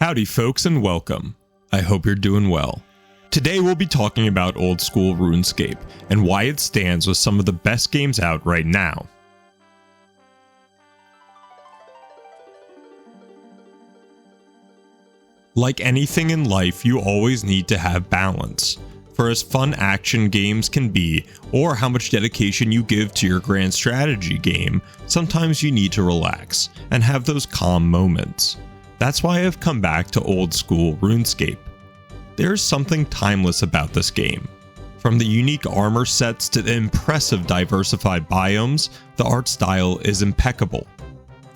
Howdy folks and welcome. I hope you're doing well. Today we'll be talking about Old School Runescape and why it stands with some of the best games out right now. Like anything in life, you always need to have balance. For as fun action games can be, or how much dedication you give to your grand strategy game, sometimes you need to relax and have those calm moments. That's why I've come back to Old School Runescape. There's something timeless about this game. From the unique armor sets to the impressive diversified biomes, the art style is impeccable.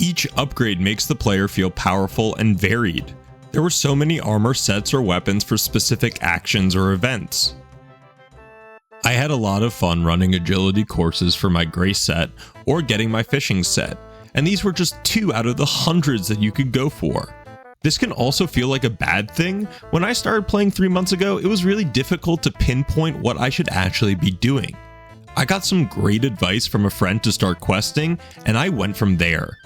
Each upgrade makes the player feel powerful and varied. There were so many armor sets or weapons for specific actions or events. I had a lot of fun running agility courses for my grace set or getting my fishing set, and these were just 2 out of the hundreds that you could go for. This can also feel like a bad thing. When I started playing 3 months ago, it was really difficult to pinpoint what I should actually be doing. I got some great advice from a friend to start questing, and I went from there.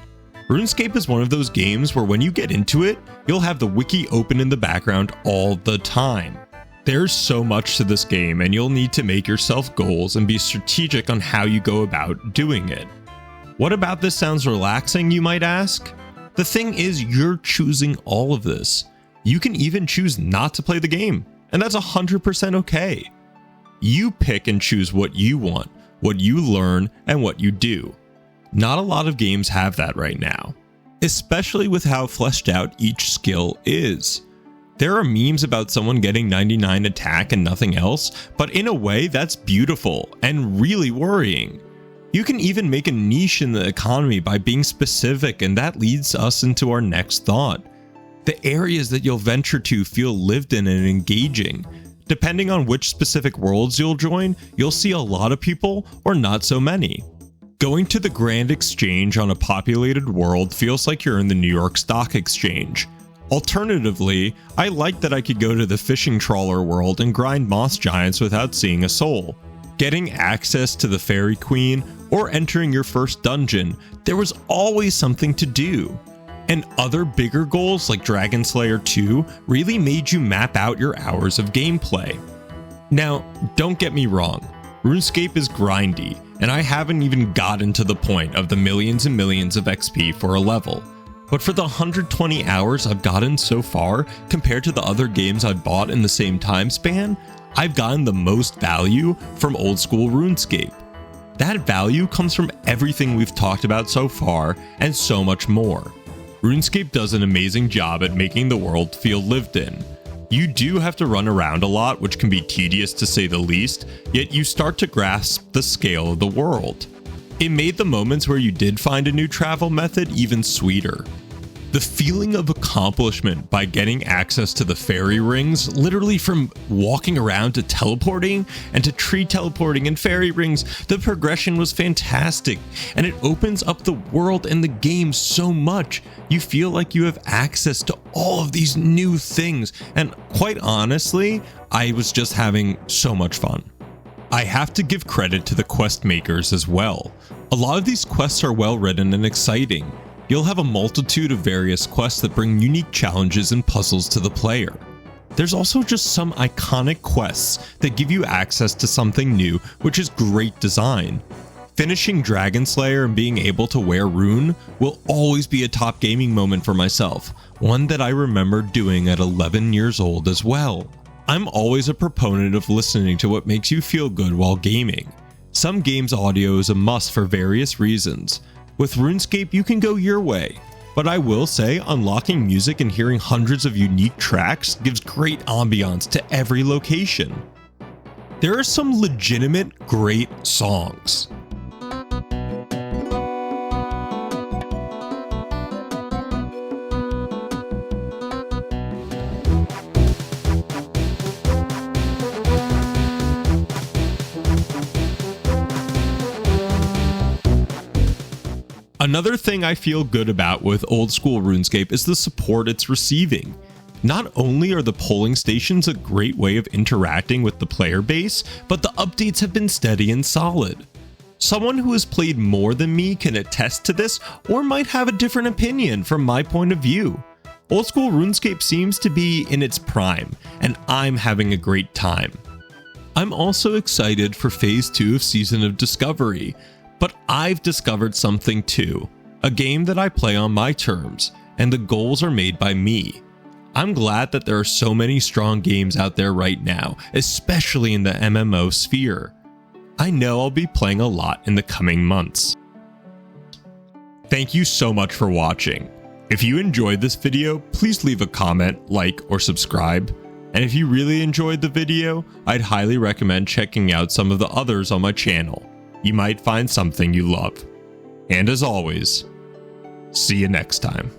RuneScape is one of those games where when you get into it, you'll have the wiki open in the background all the time. There's so much to this game, and you'll need to make yourself goals and be strategic on how you go about doing it. What about this sounds relaxing, you might ask? The thing is, you're choosing all of this. You can even choose not to play the game, and that's 100% okay. You pick and choose what you want, what you learn, and what you do. Not a lot of games have that right now, especially with how fleshed out each skill is. There are memes about someone getting 99 attack and nothing else, but in a way that's beautiful and really worrying. You can even make a niche in the economy by being specific, and that leads us into our next thought. The areas that you'll venture to feel lived in and engaging. Depending on which specific worlds you'll join, you'll see a lot of people or not so many. Going to the Grand Exchange on a populated world feels like you're in the New York Stock Exchange. Alternatively, I like that I could go to the fishing trawler world and grind moss giants without seeing a soul. Getting access to the Fairy Queen or entering your first dungeon, there was always something to do. And other bigger goals like Dragon Slayer 2 really made you map out your hours of gameplay. Now, don't get me wrong, RuneScape is grindy, and I haven't even gotten to the point of the millions and millions of XP for a level. But for the 120 hours I've gotten so far, compared to the other games I've bought in the same time span, I've gotten the most value from Old School RuneScape. That value comes from everything we've talked about so far, and so much more. RuneScape does an amazing job at making the world feel lived in. You do have to run around a lot, which can be tedious to say the least, yet you start to grasp the scale of the world. It made the moments where you did find a new travel method even sweeter. The feeling of accomplishment by getting access to the fairy rings, literally from walking around to teleporting and to tree teleporting and fairy rings, the progression was fantastic, and it opens up the world and the game so much. You feel like you have access to all of these new things, and quite honestly, I was just having so much fun. I have to give credit to the quest makers as well. A lot of these quests are well written and exciting. You'll have a multitude of various quests that bring unique challenges and puzzles to the player. There's also just some iconic quests that give you access to something new, which is great design. Finishing Dragon Slayer and being able to wear Rune will always be a top gaming moment for myself, one that I remember doing at 11 years old as well. I'm always a proponent of listening to what makes you feel good while gaming. Some games' audio is a must for various reasons. With RuneScape, you can go your way, but I will say unlocking music and hearing hundreds of unique tracks gives great ambiance to every location. There are some legitimate great songs. Another thing I feel good about with Old School RuneScape is the support it's receiving. Not only are the polling stations a great way of interacting with the player base, but the updates have been steady and solid. Someone who has played more than me can attest to this, or might have a different opinion from my point of view. Old School Runescape seems to be in its prime, and I'm having a great time. I'm also excited for Phase 2 of Season of Discovery, but I've discovered something too, a game that I play on my terms, and the goals are made by me. I'm glad that there are so many strong games out there right now, especially in the MMO sphere. I know I'll be playing a lot in the coming months. Thank you so much for watching. If you enjoyed this video, please leave a comment, like, or subscribe. And if you really enjoyed the video, I'd highly recommend checking out some of the others on my channel. You might find something you love. And as always, see you next time.